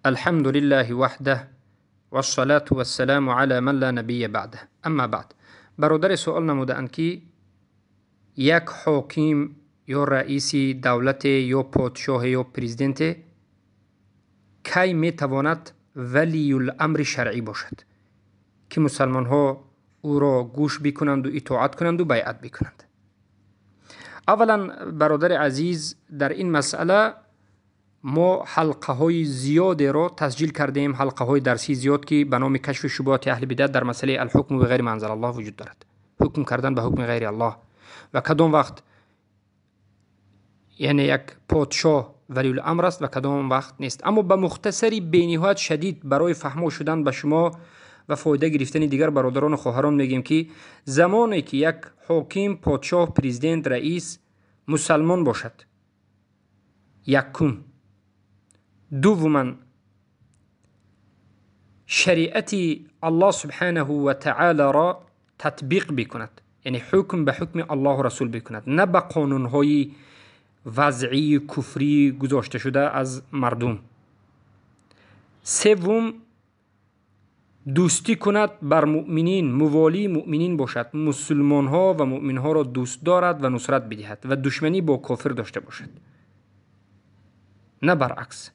الحمد لله وحده والصلاة والسلام على من لا نبی بعده. اما بعد، برادر سوال نمودند که یک حاکم یا رئیسی دولت یا پادشاه یا پرزیدنت کی می تواند ولی الامر شرعی باشد که مسلمان ها او را گوش بکنند و اطاعت کنند و بیعت بکنند؟ اولا برادر عزیز، در این مسئله ما حلقه های زیاد را تسجیل کردیم، حلقه های درسی زیاد که به نام کشف شبهات اهل بدعت در مسئله الحکم به غیر ما انزل الله وجود دارد. حکم کردن به حکم غیر الله و کدام وقت یعنی یک پادشاه ولی الامر است و کدام وقت نیست. اما به مختصری بینهایت شدید برای فهم شدن به شما و فایده گرفتن دیگر برادران و خواهران میگیم که زمانی که یک حاکم، پادشاه، پرزیدنت، رئیس مسلمان باشد، یکم، دوما شریعت الله سبحانه و تعالی را تطبیق بکند، یعنی حکم به حکم الله و رسول بکند، نه به قانونهای وضعی کفری گذاشته شده از مردم. سوم دوستی کند بر مؤمنین، موالی مؤمنین باشد، مسلمان ها و مؤمن ها را دوست دارد و نصرت بدهد و دشمنی با کافر داشته باشد، نه برعکس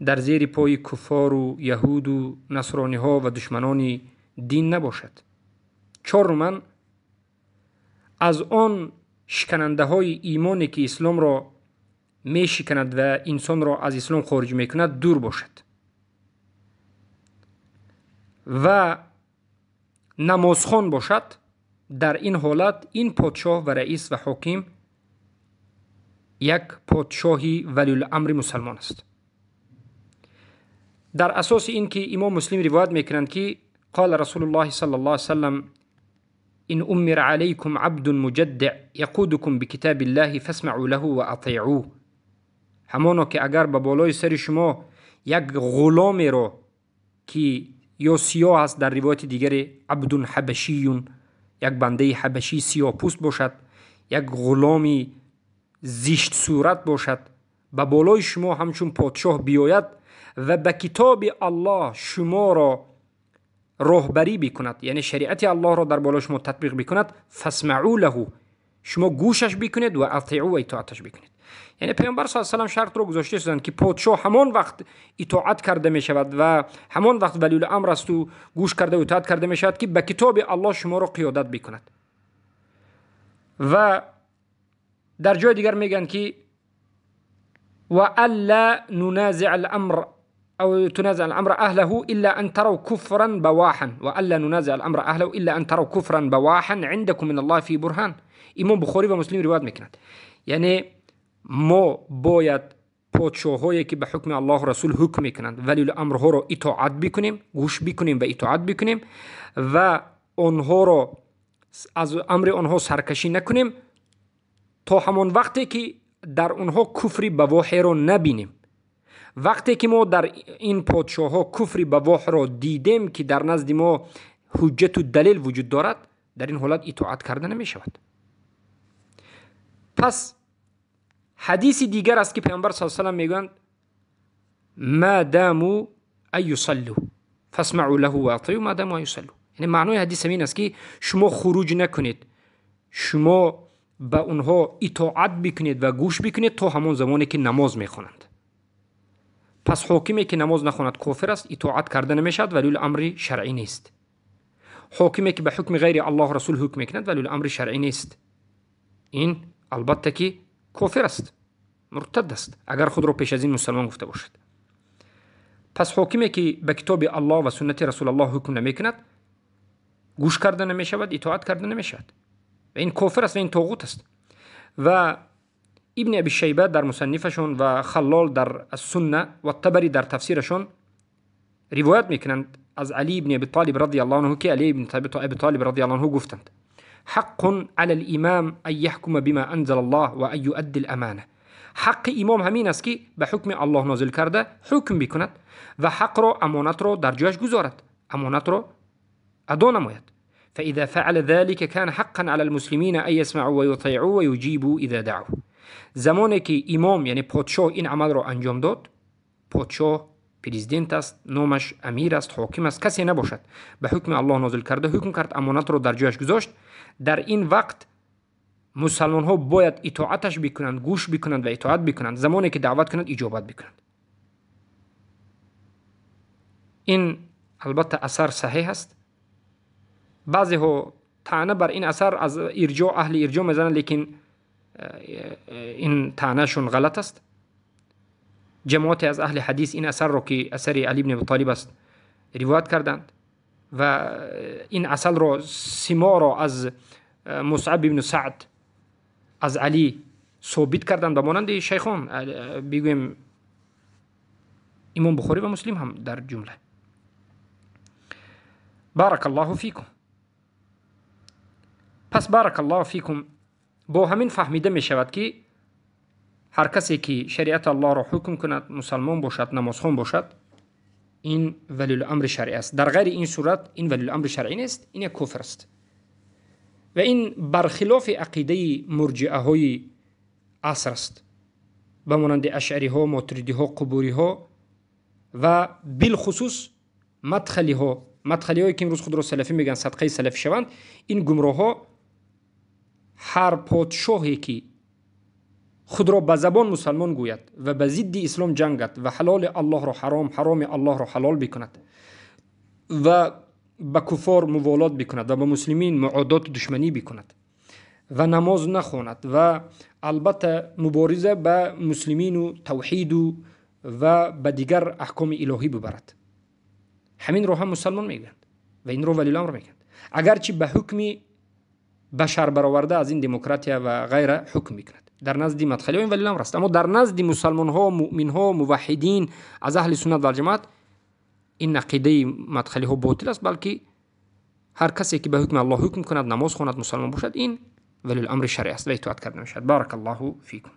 در زیر پای کفار و یهود و نصرانی ها و دشمنان دین نباشد. چهارم از آن شکننده های ایمانی که اسلام را می شکند و انسان را از اسلام خارج می کند دور باشد و نمازخوان باشد. در این حالت این پادشاه و رئیس و حاکم یک پادشاهی ولی الامر مسلمان است. در اساس این که امام مسلم روایت میکنند که قال رسول الله صلی الله علیه وسلم ان امر علیکم عبد مجدع یقودکم بکتاب الله فاسمعوا له و اطیعوه، همانا که اگر به بالای سر شما یک غلامی را که یا سیاه است، در روایت دیگر عبد حبشی، یک بنده حبشی سیاه پوست باشد، یک غلامی زشت صورت باشد، به بالای شما همچون پادشاه بیاید و به کتاب الله شما را راهبری بکند، یعنی شریعت الله را در بالای شما تطبیق بکند، فاسمعوا له، شما گوشش بکنید و اطیعوا و اطاعتش بکنید. یعنی پیامبر صلی الله علیه و آله شرط را گذاشته شدند که پادشاه همان وقت اطاعت کرده می شود و همان وقت ولی الامر است و گوش کرده و اطاعت کرده می شود که به کتاب الله شما را قیادت بکند. و در جای دیگر میگن که و الا ننازع الامر او تنازع الامر اهله الا ان تروا كفرا بواحا و الا ننازع الامر اهله الا ان تروا كفرا بواحا عندكم من الله في برهان. امام بخاری و مسلم روایت میکنند. یعنی ما باید پادشاهایی که به حکم الله و رسول حکم میکنند ولی الامرها را اطاعت بکنیم، گوش بکنیم و اطاعت بکنیم و آنها را از امر آنها سرکشی نکنیم تا همان وقتی که در آنها کفری بواح را نبینیم. وقتی که ما در این پادشاه ها کفری بواح را دیدیم که در نزد ما حجت و دلیل وجود دارد، در این حالت اطاعت کرده نمی شود. پس حدیث دیگر است که پیامبر صلی الله علیه و آله میگویند ما داموا ان یصلوا فاسمعوا له و اطیعوا ما داموا ان یصلوا. یعنی معنای حدیث این است که شما خروج نکنید، شما به اونها اطاعت بکنید و گوش بکنید تا همون زمانی که نماز میخوانند. پس حاکمی که نماز نخواند کافر است، اطاعت کرده نمیشد، ولی الامر شرعی نیست. حاکمی که به حکم غیر الله و رسول حکم میکند ولی الامر شرعی نیست، این البته که کافر است، مرتد است اگر خود را پیش از این مسلمان گفته باشد. پس حاکمی که به کتاب الله و سنت رسول الله حکم نمیکند، گوش کرده نمیشود، اطاعت کرده نمیشود و این کافر است و این طاغوت است. و ابن ابی شیبه در مصنفشون و خلال در السنه و طبری در تفسیرشون روایت میکنند از علی ابن ابی طالب رضی الله عنه که علی ابن ابی طالب رضی الله عنه گفتند حق علی الامام ان یحکم بما انزل الله و ان یؤدی الامانه. حق امام همین است که به حکم الله نازل کرده حکم بکند و حق را، امانت را در جایش گذارد، امانت را ادا نماید. فاذا فعل ذلك كان حقا على المسلمين ان يسمعوا ويطيعوا ويجيبوا اذا دعوا. زمانی که امام یعنی پادشاه این عمل را انجام داد، پادشاه پرزیدنت است، نامش امیر است، حاکم است، کسی نباشد، به حکم الله نازل کرده، حکم کرد، امانت را در جایش گذاشت. در این وقت مسلمان ها باید اطاعتش بکنند، گوش بکنند و اطاعت بکنند. زمانی که دعوت کنند اجابت بکنند. این البته اثر صحیح است. بعضی ها طعنه بر این اثر از ارجاع، اهل ارجاع میزنند، لیکن این طعنهشون غلط است. جماعت از اهل حدیث این اثر را که اثر علی بن ابی طالب است روایت کردند و این اثر را سما را از مصعب بن سعد از علی ثابت کردند و مانند شیخان بگویم امام بخاری و مسلم هم در جمله. بارک الله فیکم. پس بارک الله فیکم با همین فهمیده می شود که هر کسی که شریعت الله را حکم کند، مسلمان باشد، نمازخوان باشد، این ولی الامر شرعی است. در غیر این صورت این ولی الامر شرعی نیست، این یک کفر است و این برخلاف عقیده مرجئه های عصر است، به مانند اشعری ها، ماتریدی ها، قبوری ها و بالخصوص مدخلی هایی که امروز خود را سلفی میگن، صدقه سلفی شوند. این گمراه ها هر پادشاهی که خود را به زبان مسلمان گوید و به ضد اسلام جنگد و حلال الله را حرام، حرام الله را حلال بکند و به کفار موالات بکند و به مسلمین معادات دشمنی بکند و نماز نخواند و البته مبارزه به مسلمین و توحید و به دیگر احکام الهی ببرد، همین رو هم مسلمان میگند و این رو ولی الامر میگند، اگرچه به حکم بشر برآورده از این دموکراتیا و غیره حکم میکند. در نزد مدخلی ها این ولی الامر است، اما در نزد مسلمان ها، مؤمن ها، موحدین از اهل سنت و جماعت این عقیده مدخلی ها باطل است، بلکه هر کسی که به حکم الله حکم کند، نماز خواند، مسلمان باشد، این ولی الامر شرعی است و اطاعت کرده میشد. بارک الله فیکم.